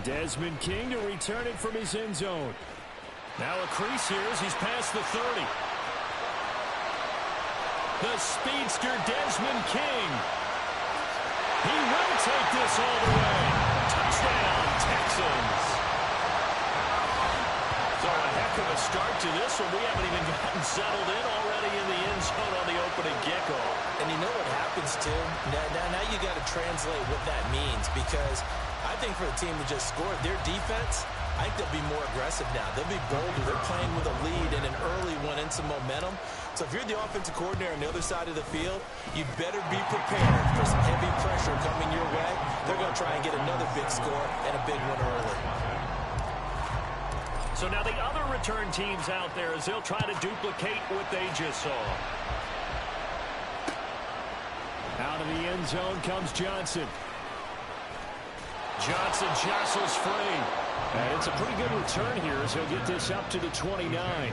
Desmond King to return it from his end zone. Now a crease here as he's past the 30. The speedster Desmond King. He will take this all the way. Touchdown, Texans. So a heck of a start to this one. We haven't even gotten settled in already in the end zone on the opening kickoff. And you know what happens, too? Now you got to translate what that means, because I think for the team to just score their defense, I think they'll be more aggressive now. They'll be bolder. They're playing with a lead and an early one and some momentum. So if you're the offensive coordinator on the other side of the field, you better be prepared for some heavy pressure coming your way. They're going to try and get another big score and a big one early. So now the other return teams out there as they'll try to duplicate what they just saw. Out of the end zone comes Johnson. Johnson jostles free. And it's a pretty good return here as he'll get this up to the 29.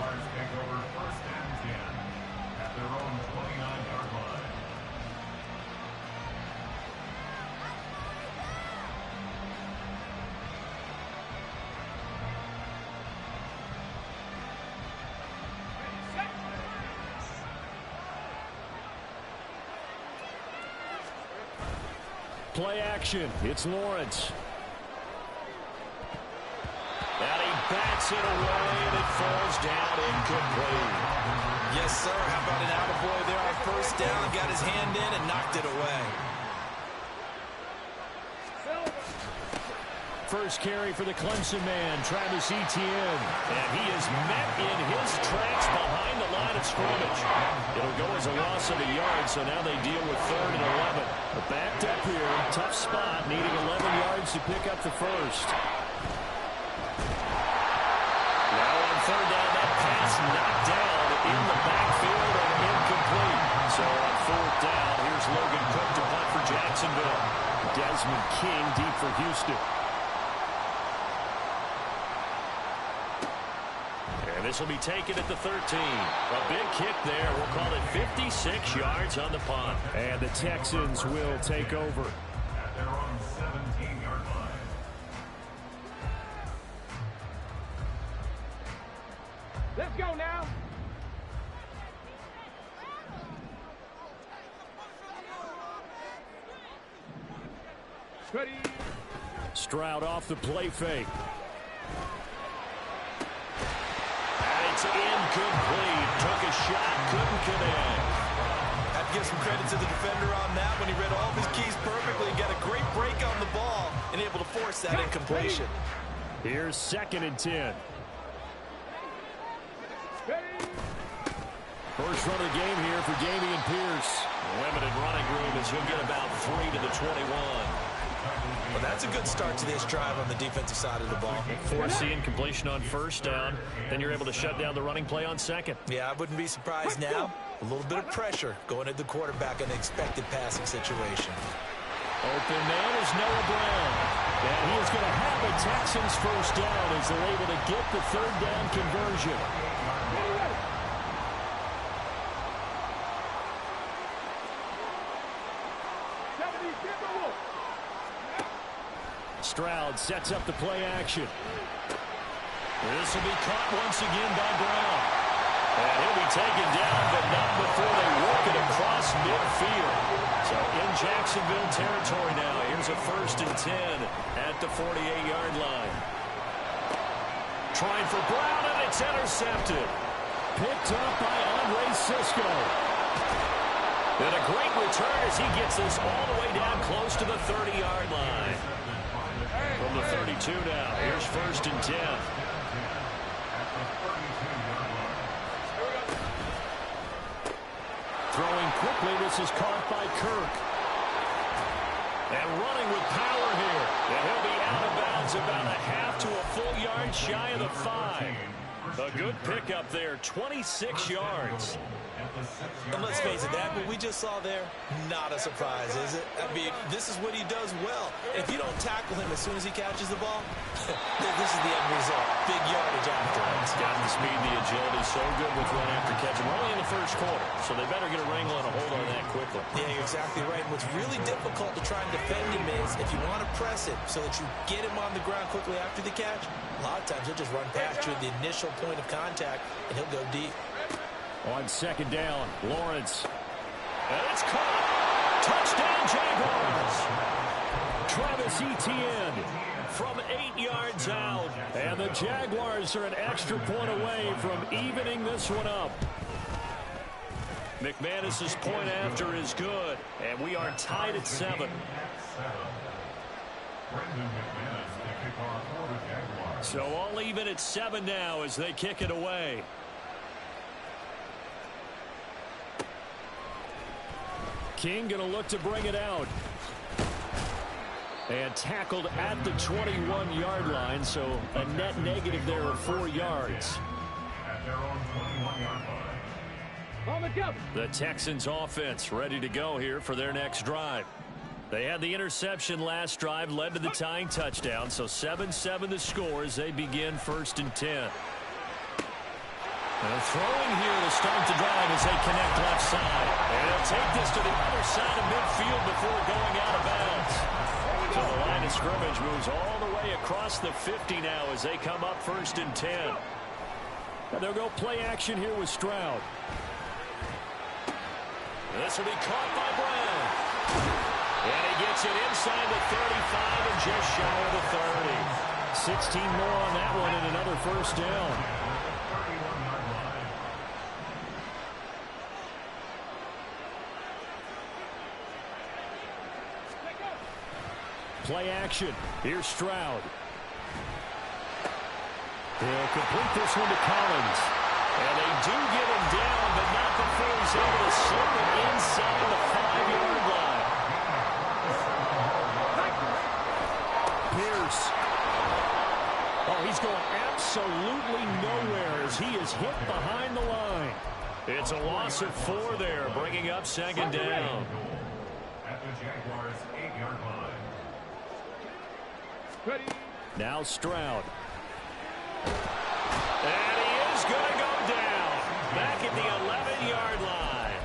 Play action. It's Lawrence. And he bats it away, and it falls down incomplete. Yes, sir. How about an attaboy there on first down? Got his hand in and knocked it away. First carry for the Clemson man, Travis Etienne. And he is met in his tracks behind the line of scrimmage. It'll go as a loss of a yard, so now they deal with 3rd and 11. But backed up here, tough spot, needing 11 yards to pick up the first. Now on 3rd down, that pass knocked down in the backfield and incomplete. So on 4th down, here's Logan Cook to punt for Jacksonville. Desmond King deep for Houston. And this will be taken at the 13. A big kick there. We'll call it 56 yards on the punt. And the Texans will take over. At their own 17-yard line. Let's go now. Ready. Stroud off the play fake. It's incomplete. Took a shot, couldn't connect. Have to give some credit to the defender on that when he read all of his keys perfectly and got a great break on the ball and able to force that incompletion. Here's 2nd and 10. First run of the game here for Dameon Pierce. Limited running room as he'll get about 3 to the 21. Well, that's a good start to this drive on the defensive side of the ball. Force the incompletion on first down. Then you're able to shut down the running play on 2nd. Yeah, I wouldn't be surprised now. A little bit of pressure going at the quarterback in an expected passing situation. Open man is Noah Brown. And he is going to have a Texans first down as they're able to get the 3rd down conversion. Stroud sets up the play action. This will be caught once again by Brown. And he'll be taken down, but not before they work it across midfield. So in Jacksonville territory now. Here's a 1st and 10 at the 48-yard line. Trying for Brown, and it's intercepted. Picked up by Andre Cisco. And a great return as he gets this all the way down close to the 30-yard line. From the 32 now, here's 1st and 10. Throwing quickly, this is caught by Kirk. And running with power here. And he'll be out of bounds about a half to a full yard shy of the 5. A good pickup there, 26 yards. And let's face it, that what we just saw there, not a surprise, is it? I mean, this is what he does well. If you don't tackle him as soon as he catches the ball, this is the end result. Big yardage afterwards. Got the speed, the agility, so good with run after catch. We're only in the first quarter, so they better get a wrangle and a hold on that quickly. Yeah, you're exactly right. What's really difficult to try and defend him is if you want to press it so that you get him on the ground quickly after the catch, a lot of times he'll just run past you at the initial point of contact, and he'll go deep. On second down, Lawrence. And it's caught. Touchdown, Jaguars. Travis Etienne from 8 yards out. And the Jaguars are an extra point away from evening this one up. McManus's point after is good, and we are tied at 7. So all even at 7 now as they kick it away. King going to look to bring it out. And tackled at the 21-yard line, so a net negative there of 4 yards. At their own 21-yard line. The Texans offense ready to go here for their next drive. They had the interception last drive, led to the tying touchdown, so 7-7 the score as they begin 1st and 10. And throwing here to start the drive as they connect left side. And they'll take this to the other side of midfield before going out of bounds. So the line of scrimmage moves all the way across the 50 now as they come up 1st and 10. And they'll go play action here with Stroud. This will be caught by Brown. And he gets it inside the 35 and just shy of the 30. 16 more on that one and another 1st down. Play action. Here's Stroud. He'll complete this one to Collins. And they do get him down, but not before he's able to slip it inside the 5-yard line. Pierce. Oh, he's going absolutely nowhere as he is hit behind the line. It's a loss of 4 there, bringing up 2nd down. At the Jaguars' 8-yard line. Now Stroud. And he is going to go down. Back at the 11-yard line.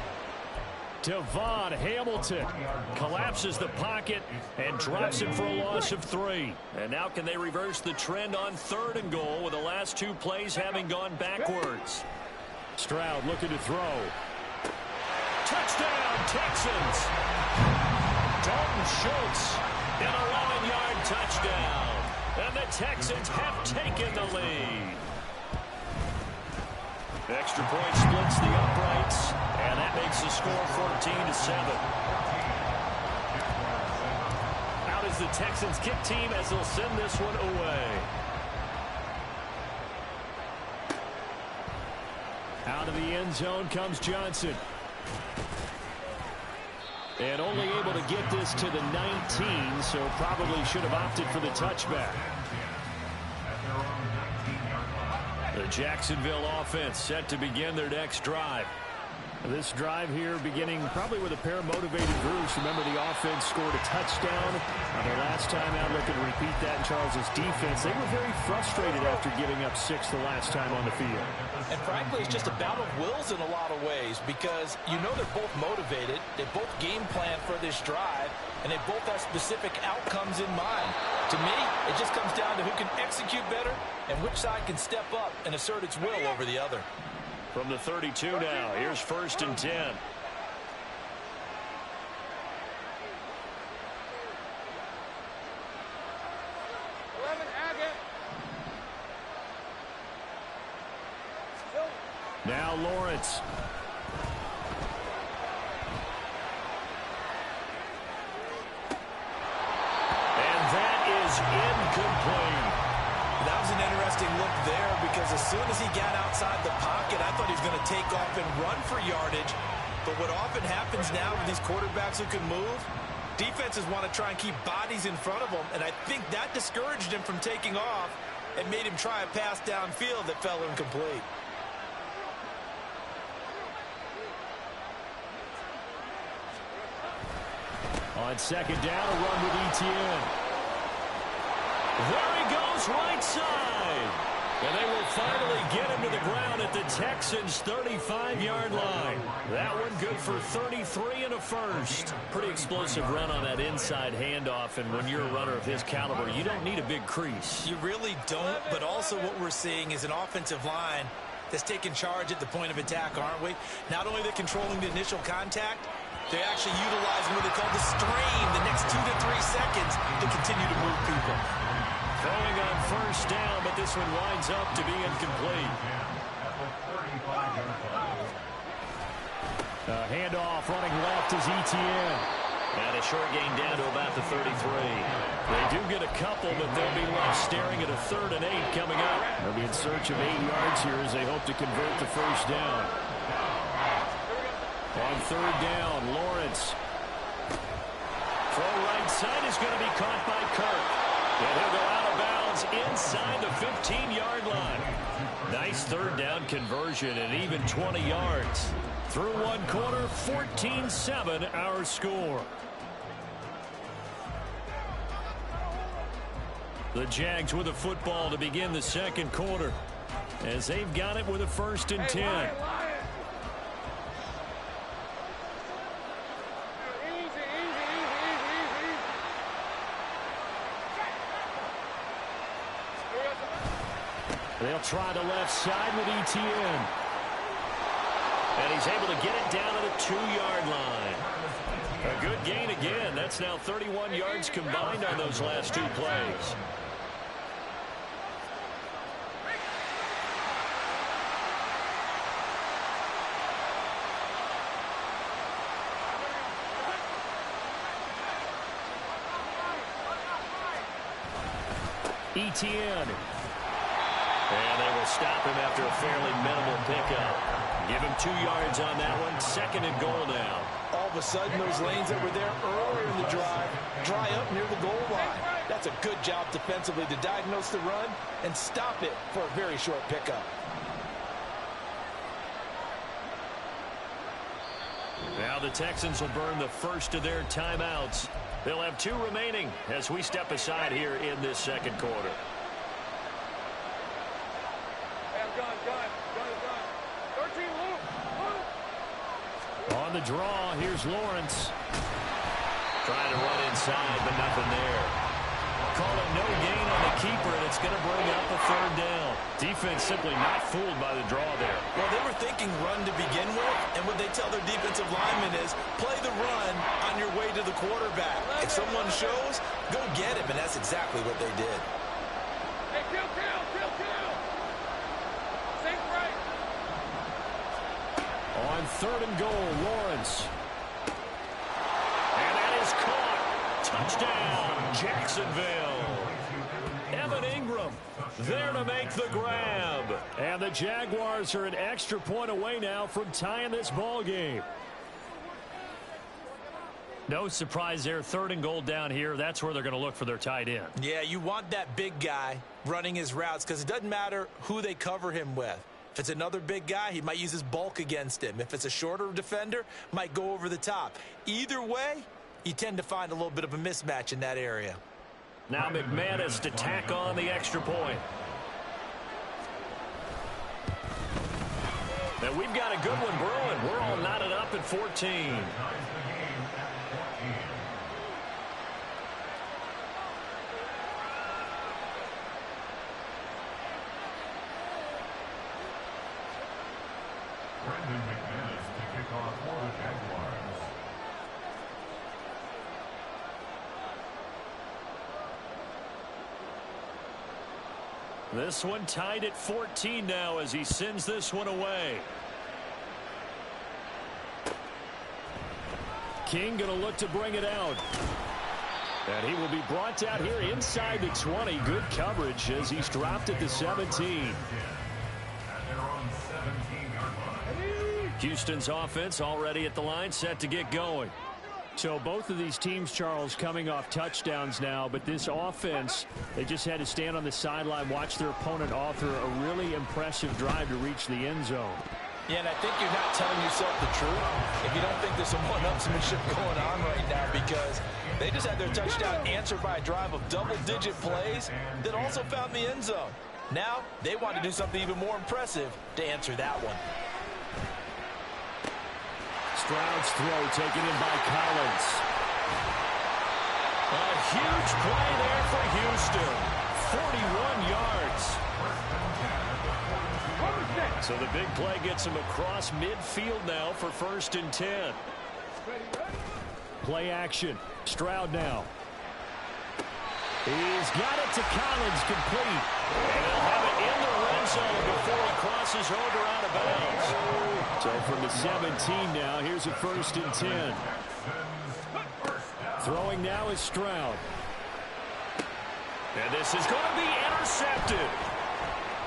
Devon Hamilton collapses the pocket and drops it for a loss of 3. And now can they reverse the trend on 3rd and goal with the last 2 plays having gone backwards? Stroud looking to throw. Touchdown, Texans. Dalton Schultz. An 11-yard touchdown. And the Texans have taken the lead. Extra point splits the uprights. And that makes the score 14-7. Out is the Texans kick team as they'll send this one away. Out of the end zone comes Johnson. And only able to get this to the 19, so probably should have opted for the touchback. The Jacksonville offense set to begin their next drive. This drive here beginning probably with a pair of motivated groups. Remember, the offense scored a touchdown their last time out. Looking to repeat that in Charles's defense. They were very frustrated after giving up 6 the last time on the field. And frankly, it's just a battle of wills in a lot of ways because you know they're both motivated. They both game plan for this drive, and they both have specific outcomes in mind. To me, it just comes down to who can execute better and which side can step up and assert its will over the other. From the 32 now, here's 1st and 10. Now Lawrence. And that is incomplete. That was an interesting look there because as soon as he got outside the pocket, I thought he was going to take off and run for yardage. But what often happens now with these quarterbacks who can move, defenses want to try and keep bodies in front of them, and I think that discouraged him from taking off and made him try a pass downfield that fell incomplete. On 2nd down, a run with Etienne. There he goes, right side. And they will finally get him to the ground at the Texans' 35-yard line. That one good for 33 and a first. Pretty explosive run on that inside handoff, and when you're a runner of his caliber, you don't need a big crease. You really don't, but also what we're seeing is an offensive line that's taking charge at the point of attack, aren't we? Not only they're controlling the initial contact, they're actually utilizing what they call the strain the next 2 to 3 seconds to continue to move people. Throwing on first down, but this one winds up to be incomplete. Handoff running left is Etienne. And a short gain down to about the 33. They do get a couple, but they'll be left staring at a 3rd and 8 coming up. They'll be in search of 8 yards here as they hope to convert the first down. On 3rd down, Lawrence. Throw right side is going to be caught by Kirk. And he'll go out of bounds inside the 15-yard line. Nice 3rd down conversion and even 20 yards. Through one quarter, 14-7 our score. The Jags with the football to begin the second quarter as they've got it with a 1st and 10. They'll try the left side with Etienne. And he's able to get it down to the 2-yard line. A good gain again. That's now 31 yards combined on those last 2 plays. Etienne. And they will stop him after a fairly minimal pickup. Give him 2 yards on that one. 2nd and goal now. All of a sudden, those lanes that were there earlier in the drive dry up near the goal line. That's a good job defensively to diagnose the run and stop it for a very short pickup. Now the Texans will burn the first of their timeouts. They'll have 2 remaining as we step aside here in this second quarter. On the draw, here's Lawrence. Trying to run inside, but nothing there. Call it no gain on the keeper, and it's going to bring up a 3rd down. Defense simply not fooled by the draw there. Well, they were thinking run to begin with, and what they tell their defensive linemen is play the run on your way to the quarterback. If someone shows, go get him, and that's exactly what they did. Hey, kill! Safe right. On 3rd and goal, Lawrence. And that is caught. Touchdown, Jacksonville. Evan Ingram there to make the grab. And the Jaguars are an extra point away now from tying this ball game. No surprise there. 3rd and goal down here. That's where they're going to look for their tight end. Yeah, you want that big guy running his routes because it doesn't matter who they cover him with. If it's another big guy, he might use his bulk against him. If it's a shorter defender, might go over the top. Either way, you tend to find a little bit of a mismatch in that area. Now McManus to tack on the extra point. And we've got a good one brewing. We're all knotted up at 14. McManus to kick off for the Jaguars. This one tied at 14 now as he sends this one away. King going to look to bring it out. And he will be brought down here inside the 20. Good coverage as he's dropped at the 17. Houston's offense already at the line, set to get going. So both of these teams, Charles, coming off touchdowns now, but this offense, they just had to stand on the sideline, watch their opponent author a really impressive drive to reach the end zone. Yeah, and I think you're not telling yourself the truth if you don't think there's some one-upsmanship going on right now, because they just had their touchdown answered by a drive of double-digit plays that also found the end zone. Now they want to do something even more impressive to answer that one. Stroud's throw taken in by Collins. A huge play there for Houston. 41 yards. So the big play gets him across midfield now for 1st and 10. Play action. Stroud now. He's got it to Collins, complete. And he'll have it in the red zone before he crosses over out of bounds. So from the 17 now, here's a 1st and 10. Throwing now is Stroud. And this is going to be intercepted.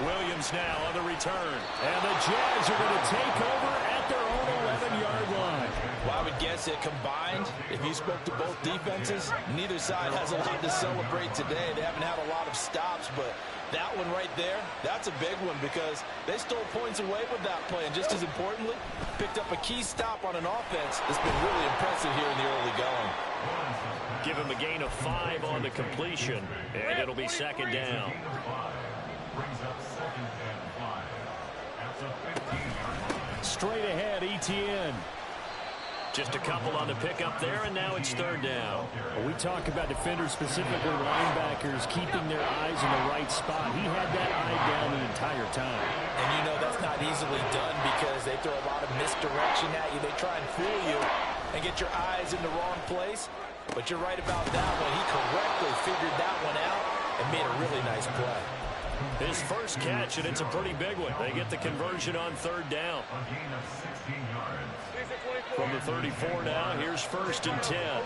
Williams now on the return. And the Jags are going to take over at their own 11-yard line. Well, I would guess that combined, if you spoke to both defenses, neither side has a lot to celebrate today. They haven't had a lot of stops, but that one right there, that's a big one because they stole points away with that play. And just as importantly, picked up a key stop on an offense that's been really impressive here in the early going. Give him a gain of 5 on the completion, and it'll be 2nd down. Straight ahead, ETN. Just a couple on the pickup there, and now it's 3rd down. When we talk about defenders, specifically linebackers, keeping their eyes in the right spot. He had that eye down the entire time. And you know that's not easily done because they throw a lot of misdirection at you. They try and fool you and get your eyes in the wrong place. But you're right about that one. He correctly figured that one out and made a really nice play. His first catch, and it's a pretty big one. They get the conversion on 3rd down. From the 34 now, here's 1st and 10.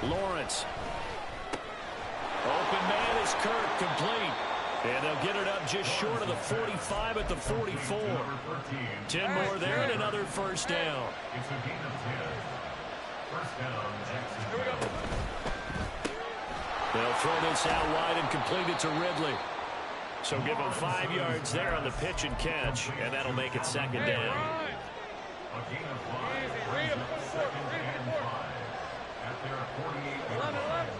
Lawrence. Open man is Kirk, complete. And they'll get it up just short of the 45 at the 44. 10 more there and another 1st down. It's a gain of 10. First down, Jackson. They'll throw this out wide and complete it to Ridley. So give him 5 yards there on the pitch and catch, and that'll make it 2nd down. A gain of 5 brings up 2nd and 5 at their 48-yard line.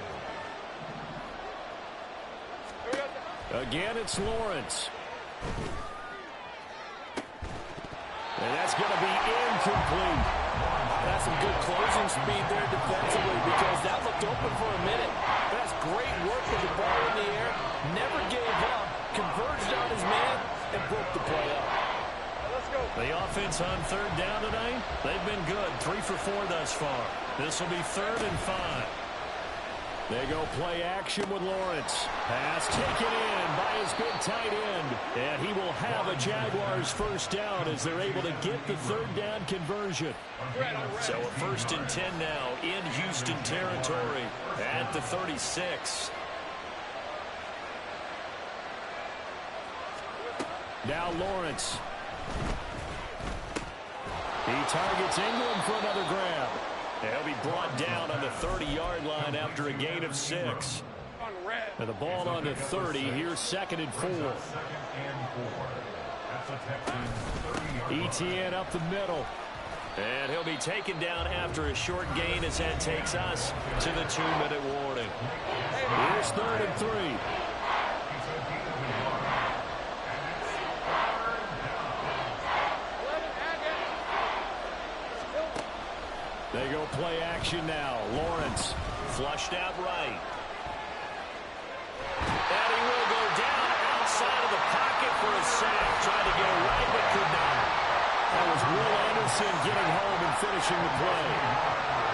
Again, it's Lawrence. And that's going to be incomplete. That's some good closing speed there defensively because that looked open for a minute. That's great work with the ball in the air. Never gave up. Converged on his man and broke the play up. Let's go. The offense on 3rd down tonight, they've been good. 3 for 4 thus far. This will be 3rd and 5. They go play action with Lawrence. Pass taken in by his big tight end. And he will have a Jaguars 1st down as they're able to get the 3rd down conversion. So a 1st and 10 now in Houston territory at the 36. Now Lawrence. He targets Ingram for another grab. He'll be brought down on the 30-yard line after a gain of 6. And the ball on the 30. Here's 2nd and 4. ETN up the middle. And he'll be taken down after a short gain as that takes us to the 2-minute warning. Here's 3rd and 3. They go play action now. Lawrence flushed out right. And he will go down outside of the pocket for a sack. Tried to get it right, but could not. That was Will Anderson getting home and finishing the play.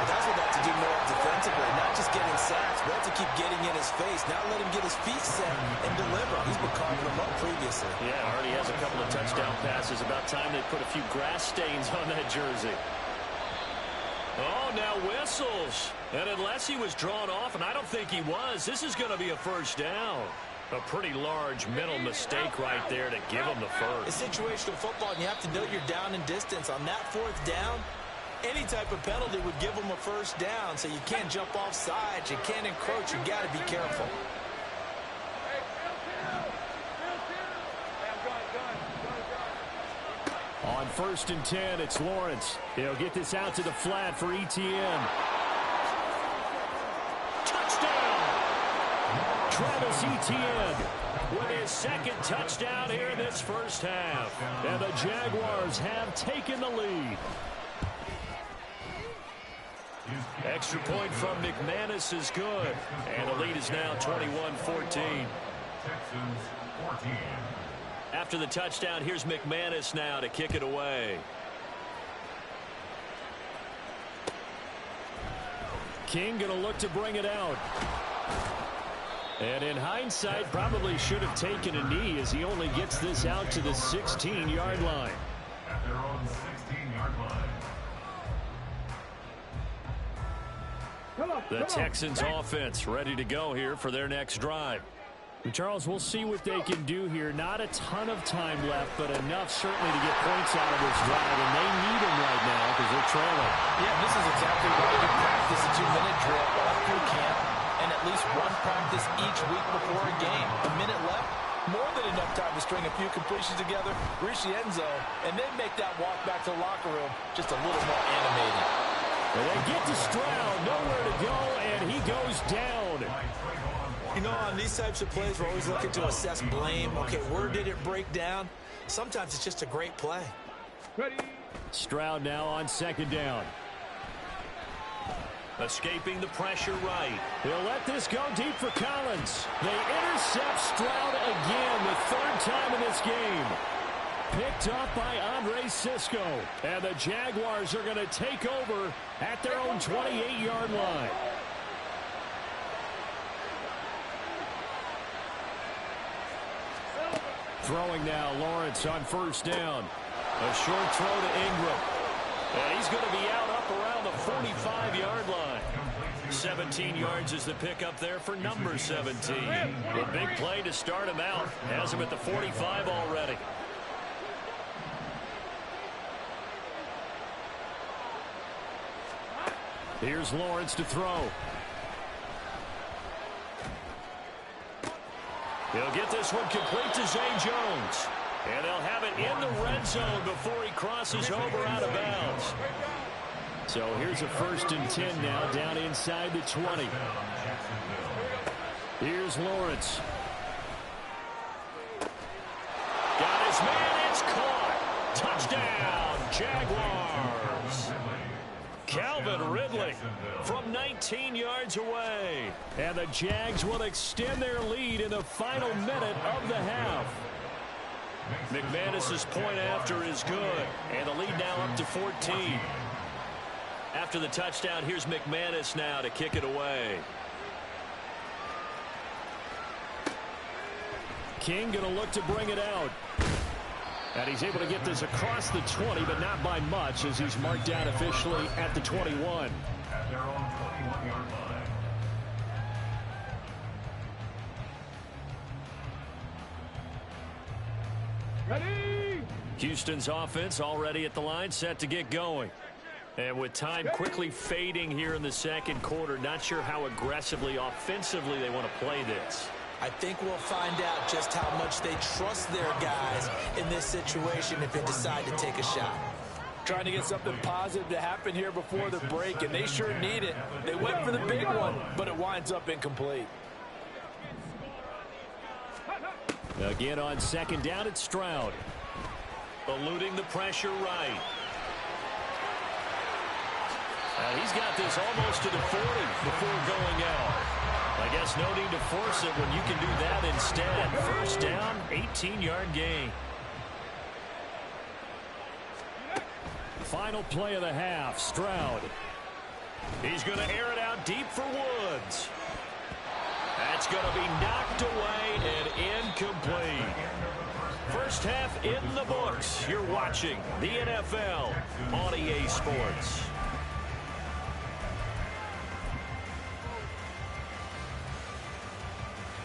That's what they have to do more defensively. Not just getting sacks, but to keep getting in his face. Not let him get his feet set and deliver. He's been carving them up previously. Yeah, already has a couple of touchdown passes. About time they put a few grass stains on that jersey. Oh, now whistles. And unless he was drawn off, and I don't think he was, this is going to be a 1st down. A pretty large mental mistake right there to give him the 1st. It's situational football, and you have to know you're down in distance. On that 4th down, any type of penalty would give him a 1st down, so you can't jump off sides. You can't encroach. You got to be careful. On 1st and 10, it's Lawrence. He'll get this out to the flat for ETN. Travis Etienne with his second touchdown here in this first half. And the Jaguars have taken the lead. Extra point from McManus is good. And the lead is now 21-14. After the touchdown, here's McManus now to kick it away. King going to look to bring it out. And in hindsight, probably should have taken a knee as he only gets this out to the 16-yard line. At their own 16-yard line. The Texans offense ready to go here for their next drive. Charles, we'll see what they can do here. Not a ton of time left, but enough certainly to get points out of this drive, and they need them right now because they're trailing. Yeah, this is exactly why you practice a 2-minute drill all through camp and at least one practice each week before a game. A minute left, more than enough time to string a few completions together, reach the end zone, and then make that walk back to the locker room just a little more animated. And they get to Stroud, nowhere to go, and he goes down. You know, on these types of plays, we're always looking to assess blame. Okay, where did it break down? Sometimes it's just a great play. Stroud now on second down. Escaping the pressure right. He'll let this go deep for Collins. They intercept Stroud again, the third time in this game. Picked up by Andre Sisco. And the Jaguars are going to take over at their own 28-yard line. Throwing now, Lawrence on first down. A short throw to Ingram. And he's going to be out up around the 45-yard line. 17 yards is the pickup there for number 17. A big play to start him out. Has him at the 45 already. Here's Lawrence to throw. He'll get this one complete to Zay Jones. And they'll have it in the red zone before he crosses over out of bounds. So here's a 1st and 10 now down inside the 20. Here's Lawrence. Got his man. It's caught. Touchdown, Jaguars. Calvin Ridley from 19 yards away. And the Jags will extend their lead in the final minute of the half. McManus's point after is good. And the lead now up to 14. After the touchdown, here's McManus now to kick it away. King going to look to bring it out. And he's able to get this across the 20, but not by much, as he's marked down officially at the 21. At their own 21-yard line. Ready! Houston's offense already at the line, set to get going. And with time quickly fading here in the second quarter, not sure how aggressively, offensively they want to play this. I think we'll find out just how much they trust their guys in this situation if they decide to take a shot. Trying to get something positive to happen here before the break, and they sure need it. They went for the big one, but it winds up incomplete. Again on second down, it's Stroud. Eluding the pressure right. And he's got this almost to the 40 before going out. I guess no need to force it when you can do that instead. First down, 18-yard gain. Final play of the half, Stroud. He's going to air it out deep for Woods. That's going to be knocked away and incomplete. First half in the books. You're watching the NFL on EA Sports.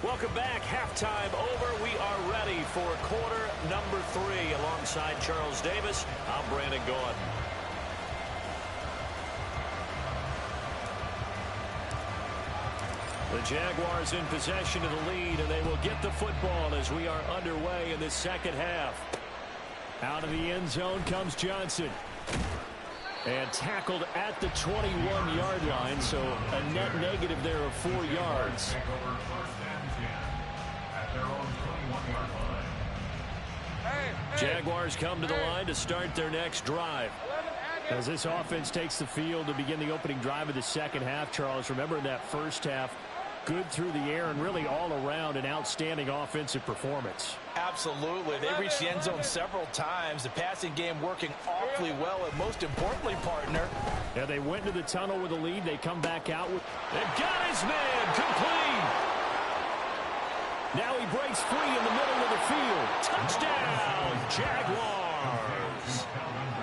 Welcome back. Halftime over. We are ready for quarter number 3. Alongside Charles Davis, I'm Brandon Gordon. The Jaguars in possession of the lead, and they will get the football as we are underway in the second half. Out of the end zone comes Johnson. And tackled at the 21-yard line, so a net negative there of 4 yards. Take over first and 10 at their own 21-yard line. Jaguars come to the line to start their next drive. As this offense takes the field to begin the opening drive of the second half, Charles, remember in that first half, good through the air and really all around an outstanding offensive performance. Absolutely. They reached the end zone several times. The passing game working awfully well, and most importantly, partner. Yeah, they went into the tunnel with a lead. They come back out with... They've got his man complete. Now he breaks free in the middle of the field. Touchdown, Jaguars.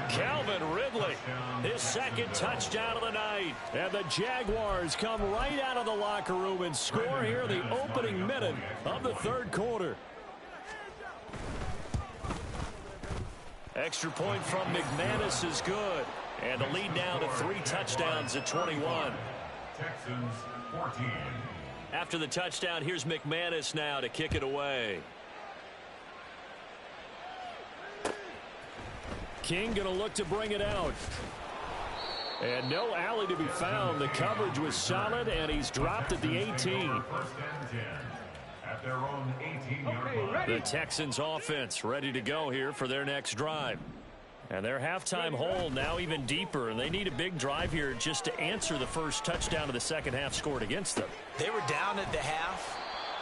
Calvin Ridley, his second touchdown of the night. And the Jaguars come right out of the locker room and score here the opening minute of the third quarter. Extra point from McManus is good. And the lead now to 3 touchdowns at 21. Texans 14. After the touchdown, here's McManus now to kick it away. King going to look to bring it out. And no alley to be found. The coverage was solid, and he's dropped at the 18. First and 10 at their own 18-yard line. The Texans offense ready to go here for their next drive. And their halftime hole now even deeper, and they need a big drive here just to answer the first touchdown of the second half scored against them. They were down at the half.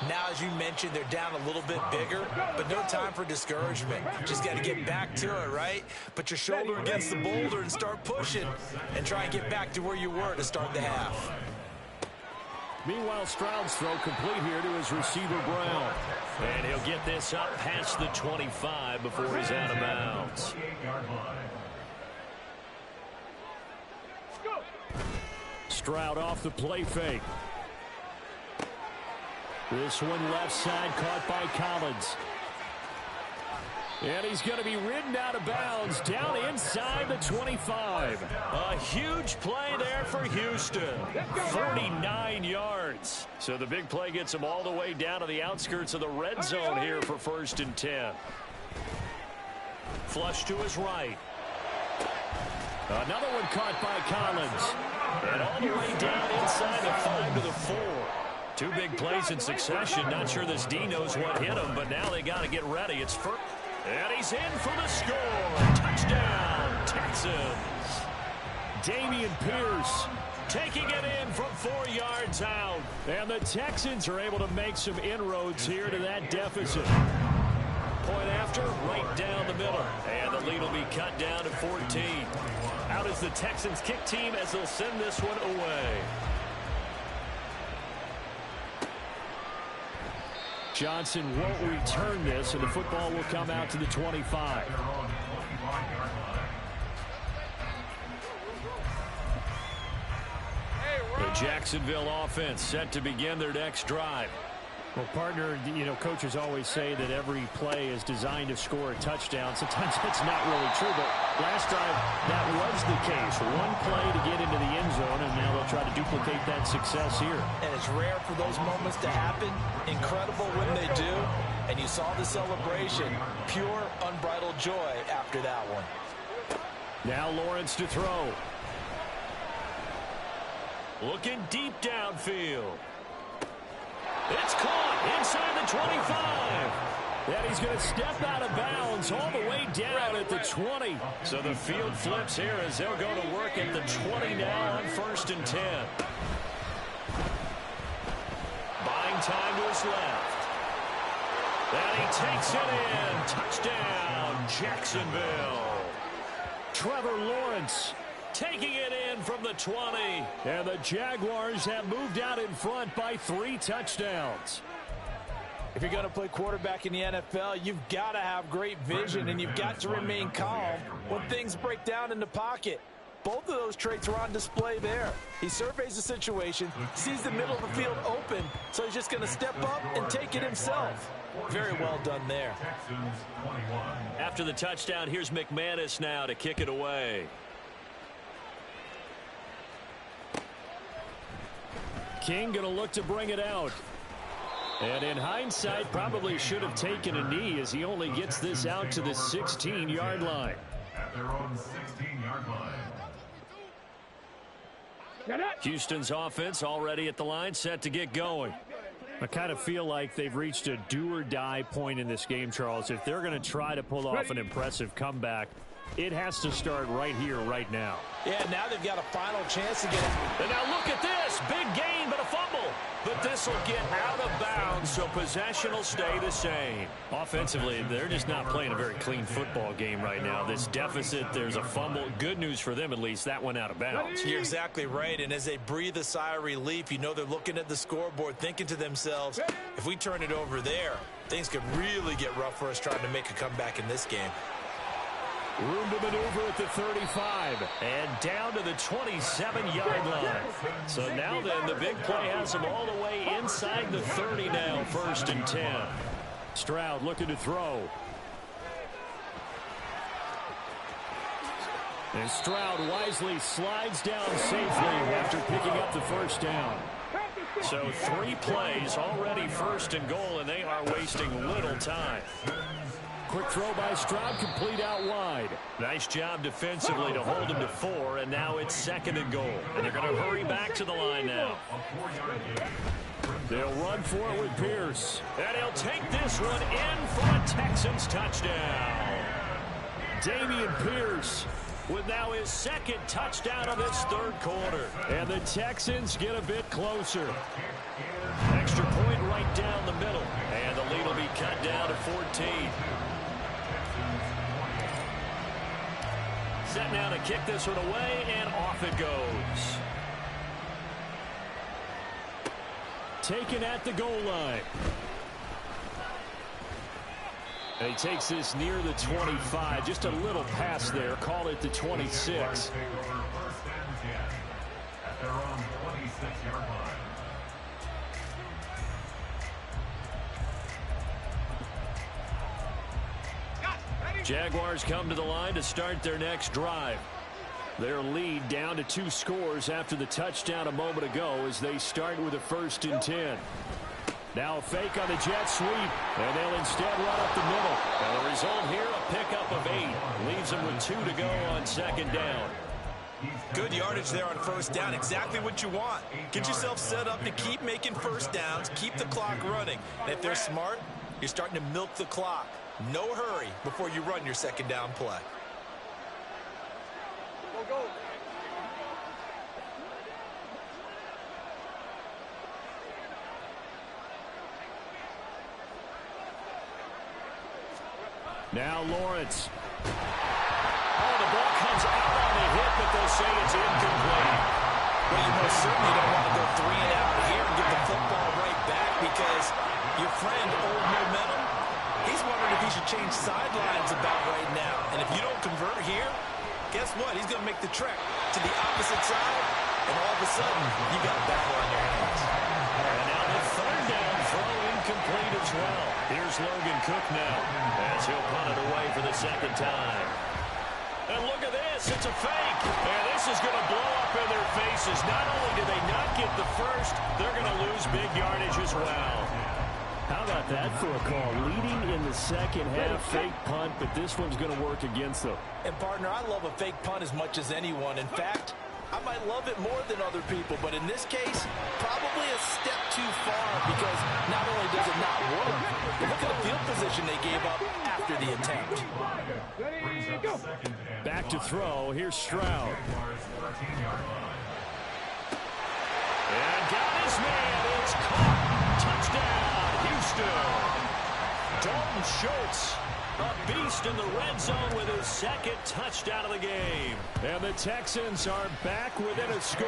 Now, as you mentioned, they're down a little bit bigger, but no time for discouragement. Just got to get back to it, right? Put your shoulder against the boulder and start pushing and try and get back to where you were to start the half. Meanwhile, Stroud's throw complete here to his receiver, Brown. And he'll get this up past the 25 before he's out of bounds. Stroud off the play fake. This one left side caught by Collins. And he's going to be ridden out of bounds down inside the 25. A huge play there for Houston. 49 yards. So the big play gets him all the way down to the outskirts of the red zone here for first and 10. Flush to his right. Another one caught by Collins. And all the way down inside the 5 to the 4. 2 big plays in succession. Not sure this D knows what hit him, but now they got to get ready. It's first. And he's in for the score. Touchdown, Texans. Dameon Pierce taking it in from 4 yards out. And the Texans are able to make some inroads here to that deficit. Point after, right down the middle. And the lead will be cut down to 14. Out is the Texans kick team as they'll send this one away. Johnson won't return this, and the football will come out to the 25. The Jacksonville offense set to begin their next drive. Well, partner, you know, coaches always say that every play is designed to score a touchdown. Sometimes that's not really true, but last drive, that was the case. One play to get into the end zone, and now they'll try to duplicate that success here. And it's rare for those moments to happen. Incredible when they do. And you saw the celebration. Pure, unbridled joy after that one. Now Lawrence to throw. Looking deep downfield. It's caught inside the 25. And he's going to step out of bounds all the way down at the 20. So the field flips here as they'll go to work at the 20 now on first and 10. Buying time to his left. And he takes it in. Touchdown, Jacksonville. Trevor Lawrence taking it in from the 20. And the Jaguars have moved out in front by 3 touchdowns. If you're going to play quarterback in the NFL, you've got to have great vision, and you've got to remain calm when things break down in the pocket. Both of those traits were on display there. He surveys the situation, sees the middle of the field open, so he's just going to step up and take it himself. Very well done there. After the touchdown, here's McManus now to kick it away. King going to look to bring it out. And in hindsight, probably should have taken a knee as he only gets this out to the 16-yard line. At their own 16-yard line. Houston's offense already at the line, set to get going. I kind of feel like they've reached a do-or-die point in this game, Charles. If they're going to try to pull off an impressive comeback, it has to start right here, right now. Yeah, now they've got a final chance to get it. And now look at this. Big gain, but a fumble. But this will get out of bounds, so possession will stay the same. Offensively, they're just not playing a very clean football game right now. This deficit, there's a fumble. Good news for them, at least. That went out of bounds. You're exactly right. And as they breathe a sigh of relief, you know they're looking at the scoreboard, thinking to themselves, if we turn it over there, things could really get rough for us trying to make a comeback in this game. Room to maneuver at the 35 and down to the 27-yard line. So now then, the big play has them all the way inside the 30 now, 1st and 10. Stroud looking to throw. And Stroud wisely slides down safely after picking up the first down. So 3 plays already 1st and goal, and they are wasting little time. Quick throw by Stroud, complete out wide. Nice job defensively to hold him to 4, and now it's 2nd and goal. And they're going to hurry back to the line now. They'll run for it with Pierce. And he'll take this one in for a Texans touchdown. Dameon Pierce with now his 2nd touchdown of this 3rd quarter. And the Texans get a bit closer. Extra point right down the middle. And the lead will be cut down to 14. Set now to kick this one away, and off it goes. Taken at the goal line. And he takes this near the 25. Just a little pass there. Call it the 26. At their own 26-yard line. Jaguars come to the line to start their next drive. Their lead down to 2 scores after the touchdown a moment ago as they start with a 1st and 10. Now a fake on the jet sweep, and they'll instead run up the middle. And the result here, a pickup of 8. Leaves them with 2 to go on 2nd down. Good yardage there on 1st down. Exactly what you want. Get yourself set up to keep making 1st downs, keep the clock running. And if they're smart, you're starting to milk the clock. No hurry before you run your 2nd down play. Go. Now Lawrence. Oh, the ball comes out on the hit, but they'll say it's incomplete. Well, you most certainly don't want to go 3 and out here and get the football right back because your friend, Old Momentum, he's wondering if he should change sidelines about right now. And if you don't convert here, guess what? He's going to make the trek to the opposite side, and all of a sudden, you got a battle on your hands. And now the 3rd down throw incomplete as well. Here's Logan Cook now as he'll punt it away for the 2nd time. And look at this. It's a fake. And this is going to blow up in their faces. Not only do they not get the first, they're going to lose big yardage as well. How about that for a call? Leading in the 2nd half, fake punt, but this one's going to work against them. And, partner, I love a fake punt as much as anyone. In fact, I might love it more than other people, but in this case, probably a step too far because not only does it not work, but look at the field position they gave up after the attempt. Back to throw. Here's Stroud. And got his man. It's caught. Touchdown, Houston. Dalton Schultz, a beast in the red zone with his 2nd touchdown of the game. And the Texans are back within a score.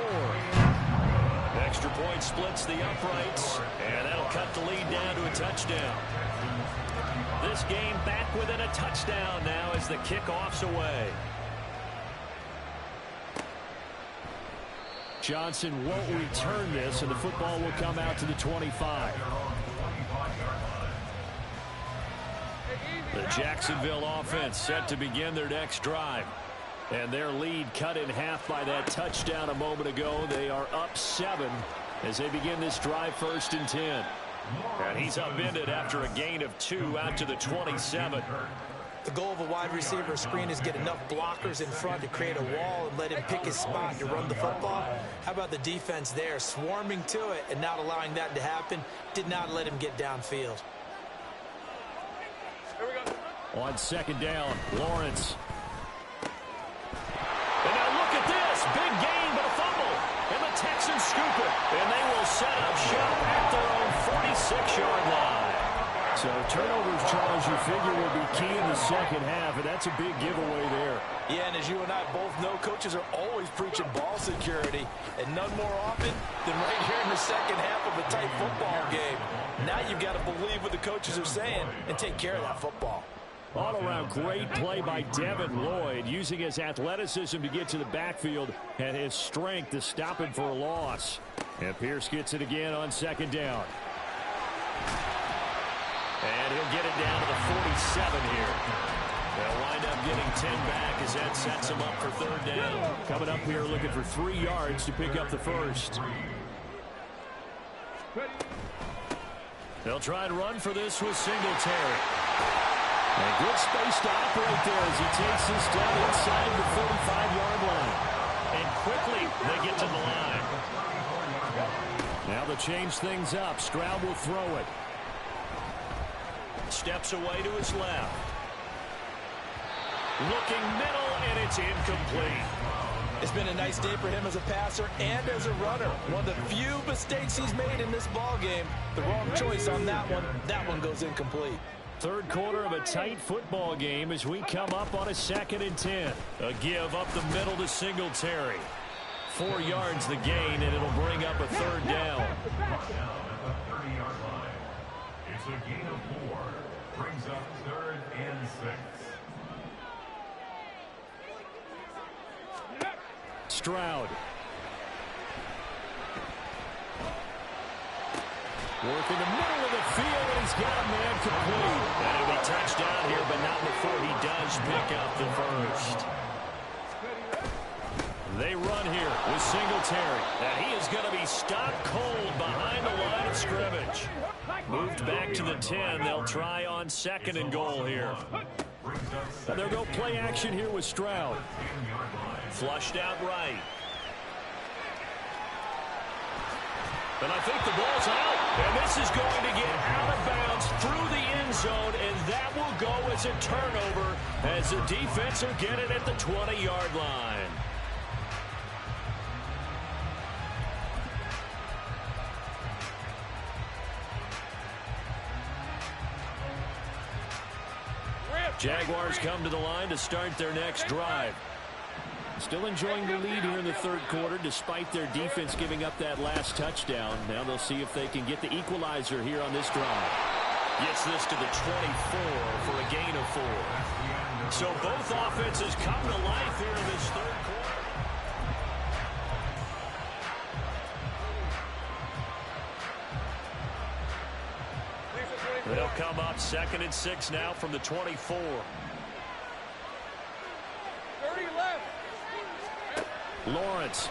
Extra point splits the uprights, and that'll cut the lead down to a touchdown. This game back within a touchdown now as the kickoff's away. Johnson won't return this, and the football will come out to the 25. The Jacksonville offense set to begin their next drive. And their lead cut in half by that touchdown a moment ago. They are up 7 as they begin this drive, 1st and 10. And he's upended after a gain of 2 out to the 27. The goal of a wide receiver screen is get enough blockers in front to create a wall and let him pick his spot to run the football. How about the defense there, swarming to it and not allowing that to happen? Did not let him get downfield. Here we go. On second down, Lawrence. And now look at this. Big gain, but a fumble. And the Texans scoop it. And they will set up shop at their own 46-yard line. So turnovers, Charles, you figure will be key in the second half, and that's a big giveaway there. Yeah, and as you and I both know, coaches are always preaching ball security, and none more often than right here in the second half of a tight football game. Now you've got to believe what the coaches are saying and take care of that football. All around great play by Devin Lloyd, using his athleticism to get to the backfield and his strength to stop him for a loss. And Pierce gets it again on second down. And he'll get it down to the 47 here. They'll wind up getting 10 back as that sets him up for third down. Coming up here looking for 3 yards to pick up the first. They'll try to run for this with Singletary. And good space to operate there as he takes this down inside the 45-yard line. And quickly they get to the line. Now they'll change things up. Stroud will throw it. Steps away to his left. Looking middle, and it's incomplete. It's been a nice day for him as a passer and as a runner. One of the few mistakes he's made in this ball game. The wrong choice on that one. That one goes incomplete. Third quarter of a tight football game as we come up on a 2nd and 10. A give up the middle to Singletary. 4 yards the gain, and it'll bring up a third down. It's a gain of 4. Brings up 3rd and 6. Stroud. Working the middle of the field, and he's got a man complete. And he'll be touchdown here, but not before he does pick up the first. They run here with Singletary. And he is going to be stopped cold behind the line of scrimmage. Moved back to the 10. They'll try on 2nd and goal here. And they'll go play action here with Stroud. Flushed out right. And I think the ball's out. And this is going to get out of bounds through the end zone, and that will go as a turnover as the defense will get it at the 20-yard line. Jaguars come to the line to start their next drive. Still enjoying the lead here in the third quarter despite their defense giving up that last touchdown. Now they'll see if they can get the equalizer here on this drive. Gets this to the 24 for a gain of 4. So both offenses come to life here in this third quarter. They'll come up 2nd and 6 now from the 24. 30 left. Lawrence.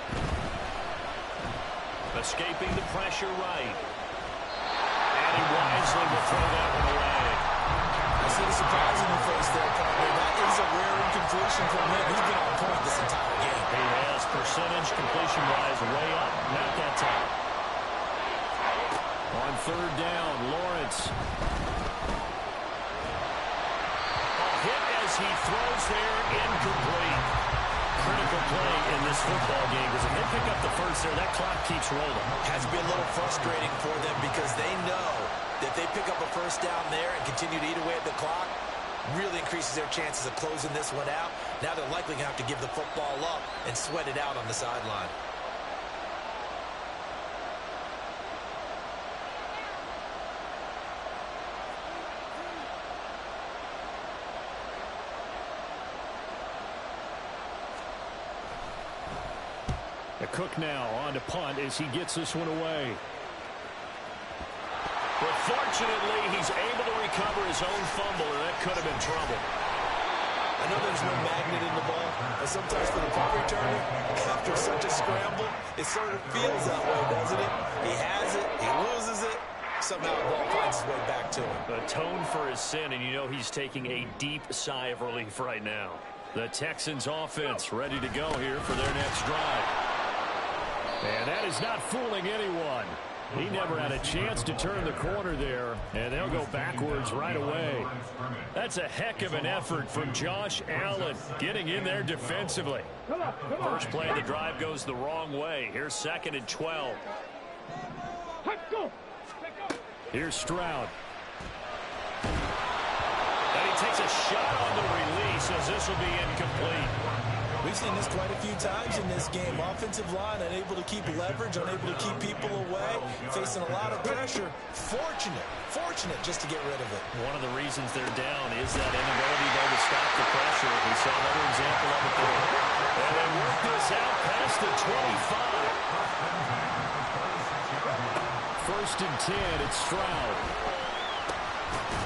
Escaping the pressure right. And he wisely will throw that one away. I see the surprise in the face there, partner. That is a rare incompletion from him. He's been on point this entire game. He has percentage completion-wise way up. Not that time. On third down, Lawrence. A hit as he throws there, incomplete. Critical play in this football game because if they pick up the first there, that clock keeps rolling. Has been a little frustrating for them because they know that if they pick up a first down there and continue to eat away at the clock, really increases their chances of closing this one out. Now they're likely going to have to give the football up and sweat it out on the sideline. Cook now on to punt as he gets this one away. But fortunately, he's able to recover his own fumble, and that could have been trouble. I know there's no magnet in the ball, and sometimes for the punt returner, after such a scramble, it sort of feels that way, doesn't it? He has it, he loses it, somehow the ball finds its way back to him. Atone for his sin, and you know he's taking a deep sigh of relief right now. The Texans offense ready to go here for their next drive. And that is not fooling anyone. He never had a chance to turn the corner there, and they'll go backwards right away. That's a heck of an effort from Josh Allen getting in there defensively. First play of the drive goes the wrong way. Here's 2nd and 12. Here's Stroud. And he takes a shot on the release as this will be incomplete. We've seen this quite a few times in this game. Offensive line unable to keep leverage, unable to keep people away, facing a lot of pressure. Fortunate just to get rid of it. One of the reasons they're down is that inability though to stop the pressure. We saw another example of it there. And they work this out past the 25. 1st and 10, it's Stroud.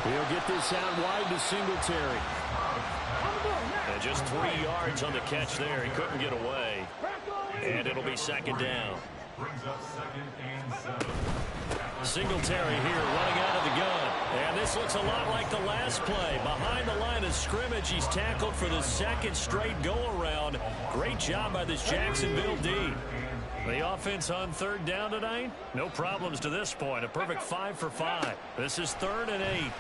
He'll get this out wide to Singletary. And just 3 yards on the catch there. He couldn't get away. And it'll be 2nd down. Singletary here running out of the gun. And this looks a lot like the last play. Behind the line of scrimmage, he's tackled for the 2nd straight go-around. Great job by this Jacksonville D. The offense on 3rd down tonight? No problems to this point. A perfect 5 for 5. This is 3rd and 8.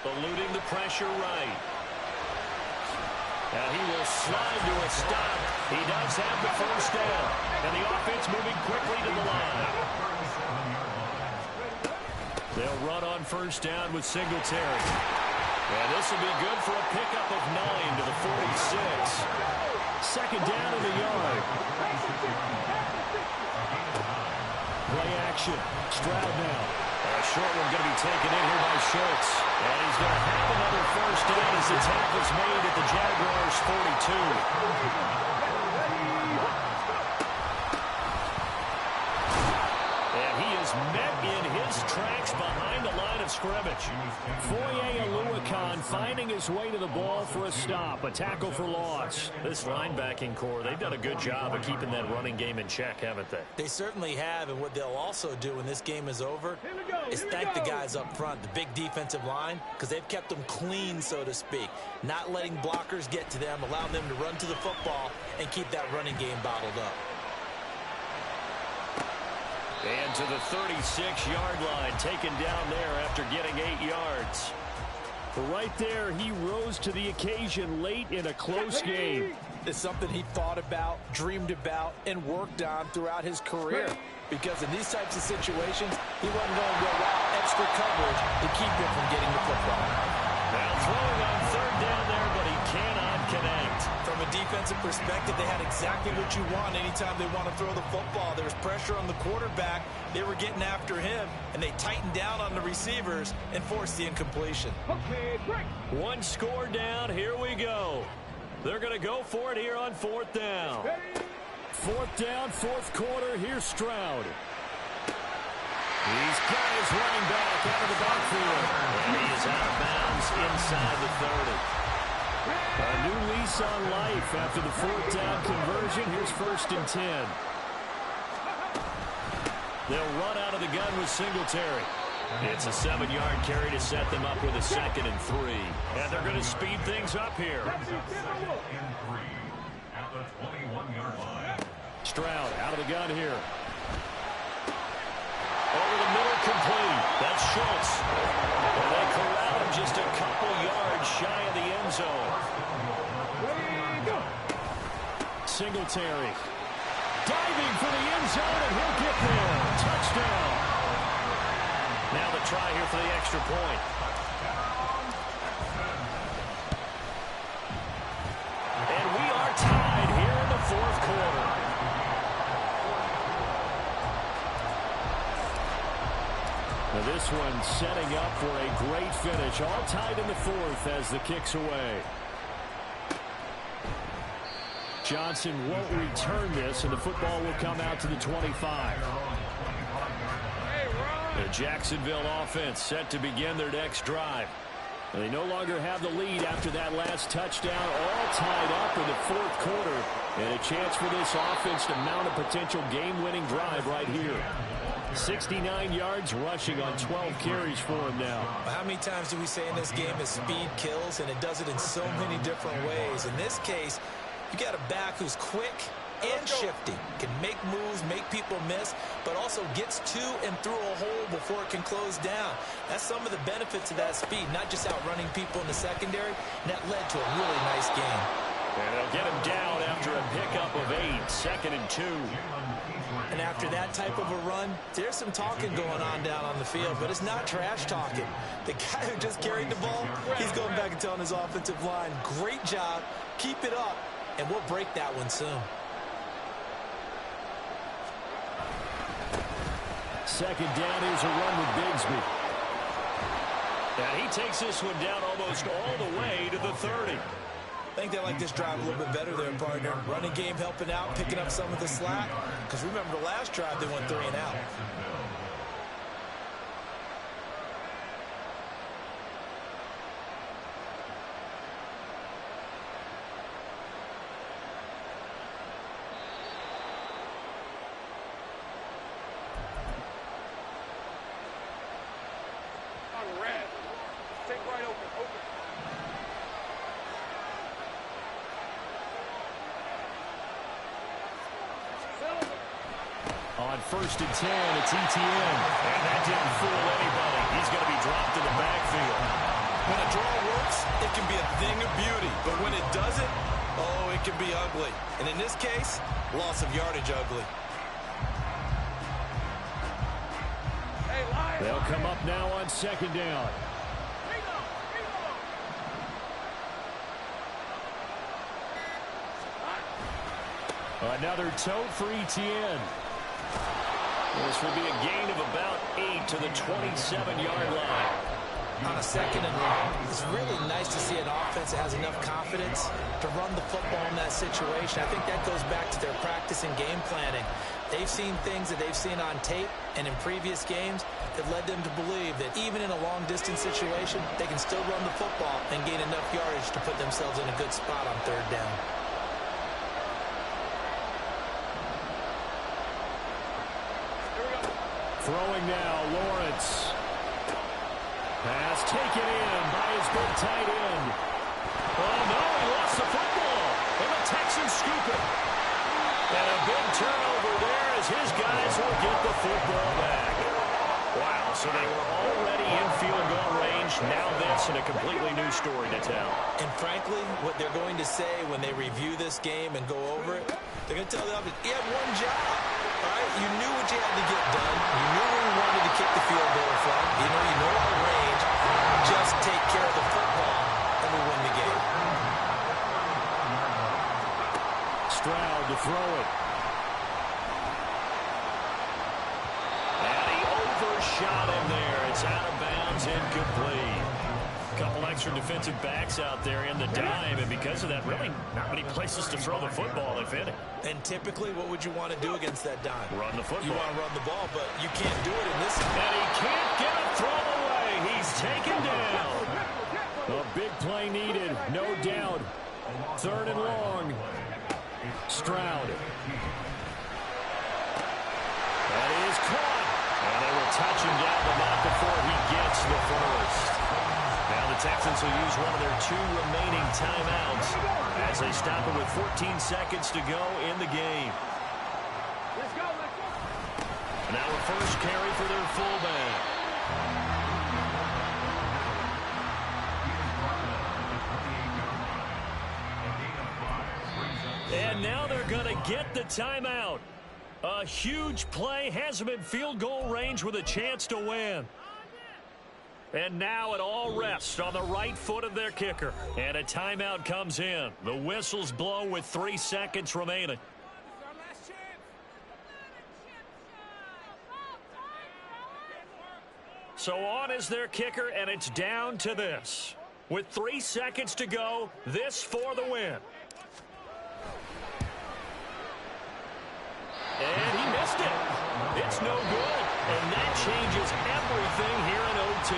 Eluding the pressure right. And he will slide to a stop. He does have the 1st down. And the offense moving quickly to the line. They'll run on 1st down with Singletary. And this will be good for a pickup of 9 to the 46. 2nd down in the yard. Play action. Stroud now. A short one going to be taken in here by Schultz. And he's going to have another 1st down as the tackle's made at the Jaguars' 42. And he is met in his tracks behind the line of scrimmage. Foye Oluokun finding his way to the ball for a stop. A tackle for loss. This linebacking core, they've done a good job of keeping that running game in check, haven't they? They certainly have, and what they'll also do when this game is over is thank the guys up front, the big defensive line, because they've kept them clean, so to speak. Not letting blockers get to them, allowing them to run to the football and keep that running game bottled up. And to the 36-yard line, taken down there after getting 8 yards. Right there, he rose to the occasion late in a close game. It's something he thought about, dreamed about, and worked on throughout his career. Because in these types of situations, he wasn't going to go out extra coverage to keep him from getting the football. Now throwing on 3rd down there, but he cannot connect. From a defensive perspective, they had exactly what you want anytime they want to throw the football. There was pressure on the quarterback. They were getting after him, and they tightened down on the receivers and forced the incompletion. One score down. Here we go. They're going to go for it here on 4th down. 4th down, 4th quarter. Here's Stroud. He's got his running back out of the backfield. And he is out of bounds inside the 30. A new lease on life after the 4th down conversion. Here's 1st and 10. They'll run out of the gun with Singletary. It's a 7-yard carry to set them up with a 2nd and 3. And they're going to speed things up here. Stroud out of the gun here. Over the middle, complete. That's Schultz. And they corral him just a couple yards shy of the end zone. Singletary diving for the end zone, and he'll get there. Touchdown. Now the try here for the extra point. And we are tied here in the 4th quarter. Now this one setting up for a great finish. All tied in the 4th as the kick's away. Johnson won't return this, and the football will come out to the 25. The Jacksonville offense set to begin their next drive. They no longer have the lead after that last touchdown, all tied up in the 4th quarter. And a chance for this offense to mount a potential game-winning drive right here. 69 yards rushing on 12 carries for him now. How many times do we say in this game that speed kills, and it does it in so many different ways? In this case, you got a back who's quick and shifty, can make moves, make people miss, but also gets to and through a hole before it can close down. That's some of the benefits of that speed, not just outrunning people in the secondary, and that led to a really nice game. And they'll get him down after a pickup of 8, 2nd and 2. And after that type of a run, there's some talking going on down on the field, but it's not trash talking. The guy who just carried the ball, he's going back and telling his offensive line, great job, keep it up, and we'll break that one soon. 2nd down, here's a run with Bigsby. And he takes this one down almost all the way to the 30. I think they like this drive a little bit better there, partner. Running game helping out, picking up some of the slack. Because remember the last drive, they went 3 and out. On red. Take right open. On 1st and 10, it's ETN. And that didn't fool anybody. He's going to be dropped in the backfield. When a draw works, it can be a thing of beauty. But when it doesn't, oh, it can be ugly. And in this case, loss of yardage ugly. They'll come up now on 2nd down. Another tote for ETN. This will be a gain of about 8 to the 27-yard line. On a 2nd and long, it's really nice to see an offense that has enough confidence to run the football in that situation. I think that goes back to their practice and game planning. They've seen things that they've seen on tape and in previous games that led them to believe that even in a long-distance situation, they can still run the football and gain enough yardage to put themselves in a good spot on 3rd down. Throwing now, Lawrence. Pass taken in by his big tight end. Oh, no, he lost the football. And the Texans scoop it. And a big turnover there as his guys will get the football back. Wow, so they were already in field goal range. Now this and a completely new story to tell. And frankly, what they're going to say when they review this game and go over it, they're going to tell them, you had one job. All right, you knew what you had to get done. You knew where you wanted to kick the field goal from. You know our range. Just take care of the football, and we win the game. Stroud to throw it. And he overshot him there. It's out of bounds, incomplete. Couple extra defensive backs out there in the dime, and because of that, really not many places to throw the football, if any. And typically, what would you want to do against that dime? Run the football. You want to run the ball, but you can't do it in this. And he can't get a throw away. He's taken down. A big play needed, no doubt. 3rd and long. Stroud. That is caught. And they will touch him down, but not before he gets the first. Now the Texans will use one of their 2 remaining timeouts as they stop it with 14 seconds to go in the game. Now a first carry for their fullback. And now they're going to get the timeout. A huge play has them in field goal range with a chance to win. And now it all rests on the right foot of their kicker. And a timeout comes in. The whistles blow with 3 seconds remaining. So on is their kicker, and it's down to this. With 3 seconds to go, this for the win. And he missed it. It's no good. And that changes everything here in OT.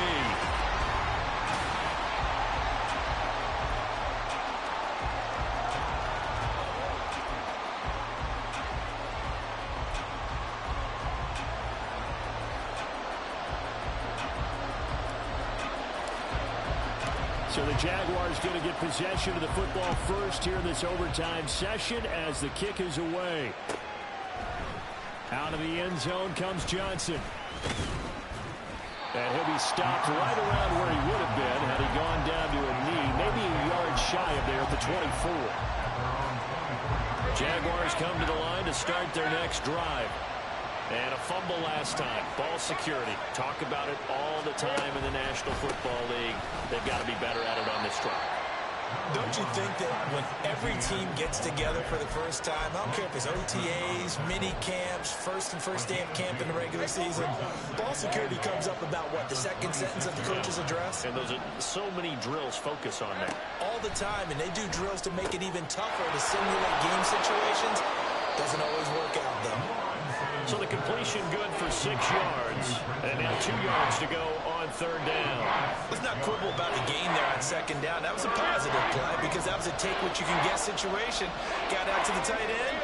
So the Jaguars going to get possession of the football first here in this overtime session as the kick is away. Out of the end zone comes Johnson. And he'll be stopped right around where he would have been had he gone down to a knee, maybe a yard shy of there at the 24. Jaguars come to the line to start their next drive. And a fumble last time. Ball security. Talk about it all the time in the National Football League. They've got to be better at it on this drive. Don't you think that when every team gets together for the first time, I don't care if it's OTAs, mini camps, first day of camp in the regular season, ball security comes up about, what, the second sentence of the coach's address? And those are so many drills focus on that. All the time, and they do drills to make it even tougher to simulate game situations. Doesn't always work out, though. So the completion good for 6 yards. And now 2 yards to go on third down. Let's not quibble about the gain there on second down. That was a positive play because that was a take-what-you-can-get situation. Got out to the tight end.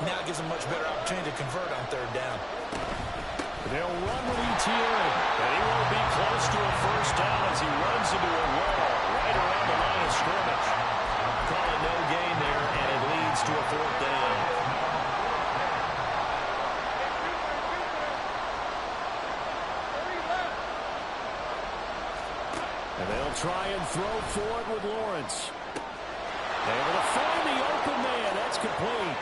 Now it gives them much better opportunity to convert on third down. They'll run with ETN. And he won't be close to a first down as he runs into a wall right around the line of scrimmage. Call it no gain there, and it leads to a fourth down. And they'll try and throw for it with Lawrence. Able to find the open man. That's complete.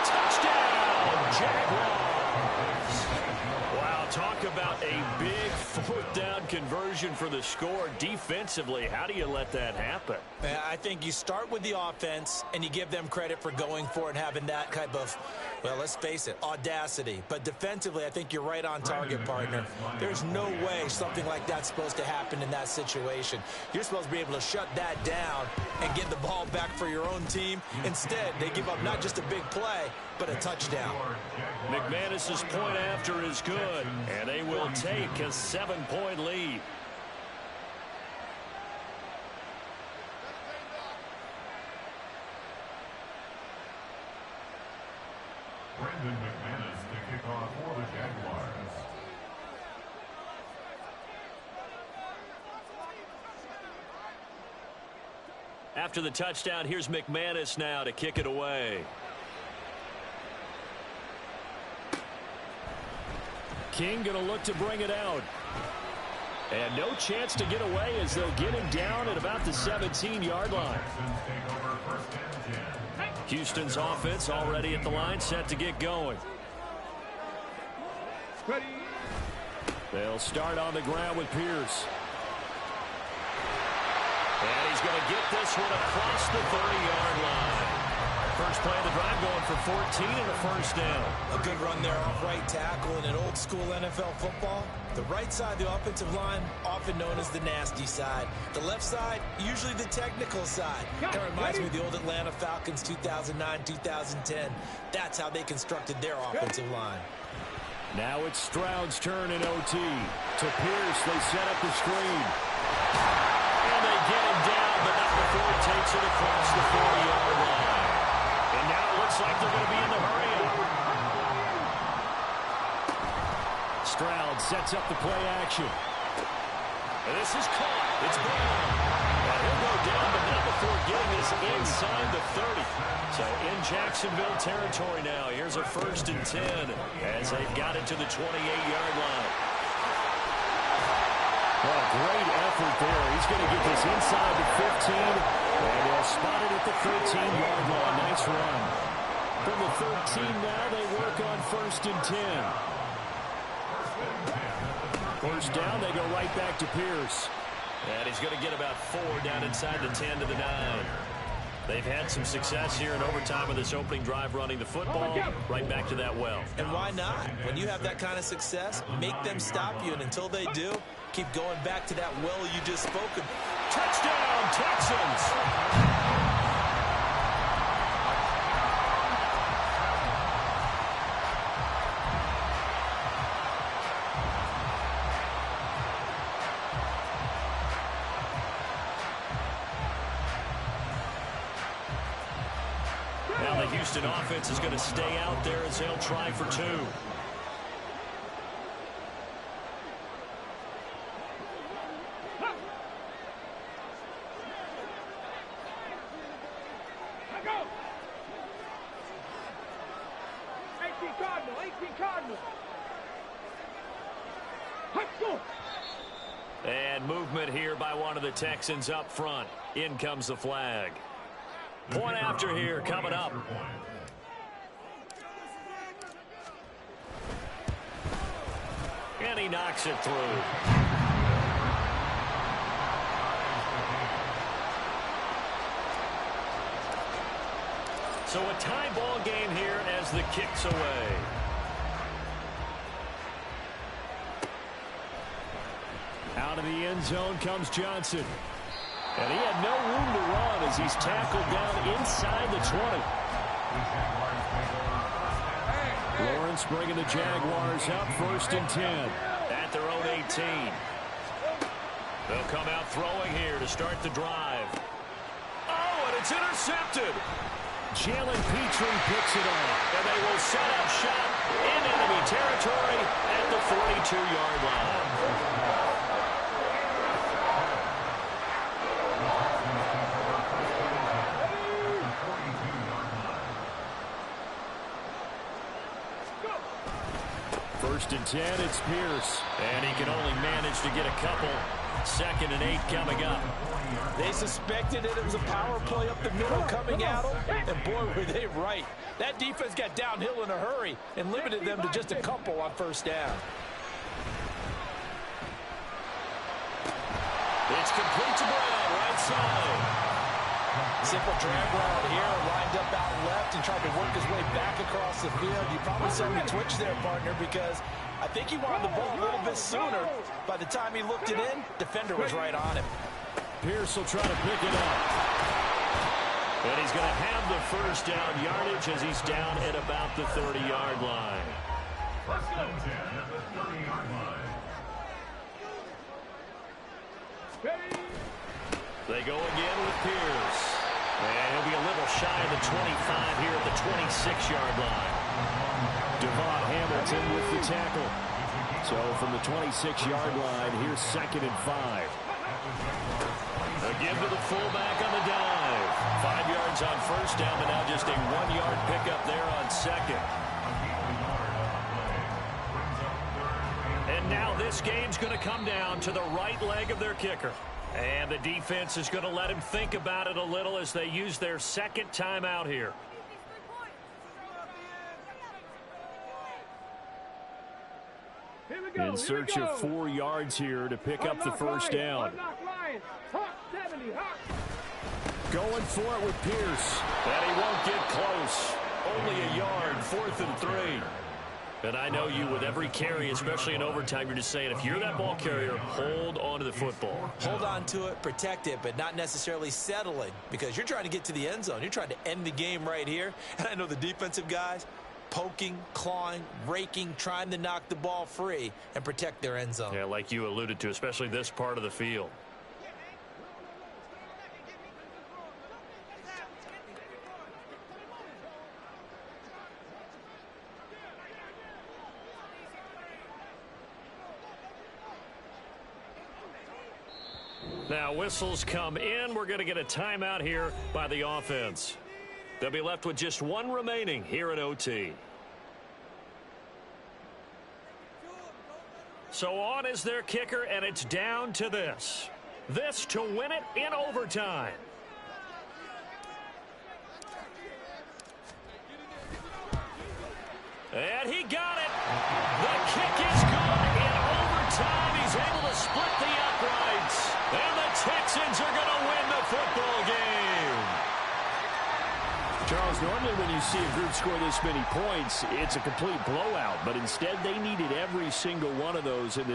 Touchdown, Jaguars. Wow, talk about a big fourth down conversion for the score. Defensively, how do you let that happen? I think you start with the offense, and you give them credit for going for it and having that type of, well, let's face it, audacity. But defensively, I think you're right on target, partner. There's no way something like that's supposed to happen in that situation. You're supposed to be able to shut that down and get the ball back for your own team. Instead, they give up not just a big play, but a touchdown. McManus's point after is good, and they will take a 7-point lead. Brandon McManus to kick off for the Jaguars. After the touchdown, here's McManus now to kick it away. King going to look to bring it out. And no chance to get away as they'll get him down at about the 17-yard line. Houston's offense already at the line, set to get going. Ready. They'll start on the ground with Pierce. And he's going to get this one across the 30-yard line. First play of the drive going for 14 and a first down. A good run there off right tackle in an old-school NFL football. The right side of the offensive line, often known as the nasty side. The left side, usually the technical side. That reminds me of the old Atlanta Falcons 2009-2010. That's how they constructed their offensive line. Now it's Stroud's turn in OT. To Pierce, they set up the screen. And they get him down, but not before he takes it across the 40-yard line. And now it looks like they're going to be in the hurry-up. Stroud sets up the play action. And this is caught. It's Brown. And he'll go down, but not before getting this inside the 30. So in Jacksonville territory now. Here's a 1st and 10 as they've got it to the 28-yard line. Well, great effort there. He's going to get this inside the 15, and they'll spot it at the 13-yard line. Nice run. From the 13 now, they work on 1st and 10. First down, they go right back to Pierce. And he's going to get about 4 down inside the 10 to the 9. They've had some success here in overtime of this opening drive running the football. Right back to that well. And why not? When you have that kind of success, make them stop you. And until they do, keep going back to that well you just spoke of. Touchdown, Texans! Now the Houston offense is going to stay out there as they'll try for 2. And movement here by one of the Texans up front. In comes the flag. Point after here coming up. And he knocks it through. So a tie ball game here as the kick's away. Out of the end zone comes Johnson. And he had no room to run as he's tackled down inside the 20. Lawrence bringing the Jaguars up 1st and 10 at their own 18. They'll come out throwing here to start the drive. Oh, and it's intercepted. Jalen Petrie picks it off. And they will set up shop in enemy territory at the 42-yard line. First and 10, it's Pierce. And he can only manage to get a couple. 2nd and 8 coming up. They suspected it was a power play up the middle coming at them, and boy, were they right. That defense got downhill in a hurry and limited them to just a couple on 1st down. It's complete to Brown, right side. Simple drag route here, lined up out left and tried to work his way back across the field. You probably saw me twitch there, partner, because I think he wanted the ball a little bit sooner. By the time he looked it in, defender was right on him. Pierce will try to pick it up. And he's going to have the 1st down yardage as he's down at about the 30-yard line. 1st and 10 at the 30-yard line. They go again with Pierce. And he'll be a little shy of the 25 here at the 26-yard line. Devon Hamilton with the tackle. So from the 26-yard line, here's 2nd and 5. A give to the fullback on the dive. 5 yards on 1st down, but now just a 1-yard pickup there on 2nd. And now this game's going to come down to the right leg of their kicker. And the defense is going to let him think about it a little as they use their 2nd timeout here. In search of 4 yards here to pick up the 1st down. Going for it with Pierce. And he won't get close. Only a yard, 4th and 3. And I know you, with every carry, especially in overtime, you're just saying, if you're that ball carrier, hold on to the football. Hold on to it, protect it, but not necessarily settling, because you're trying to get to the end zone. You're trying to end the game right here. And I know the defensive guys, poking, clawing, raking, trying to knock the ball free and protect their end zone. Yeah, like you alluded to, especially this part of the field. Now whistles come in. We're going to get a timeout here by the offense. They'll be left with just 1 remaining here in OT. So on is their kicker, and it's down to this. This to win it in overtime. And he got it. The kick is good in overtime. He's able to split the uprights. And the Texans are going to win the football game. Charles, normally when you see a group score this many points, it's a complete blowout. But instead, they needed every single one of those in this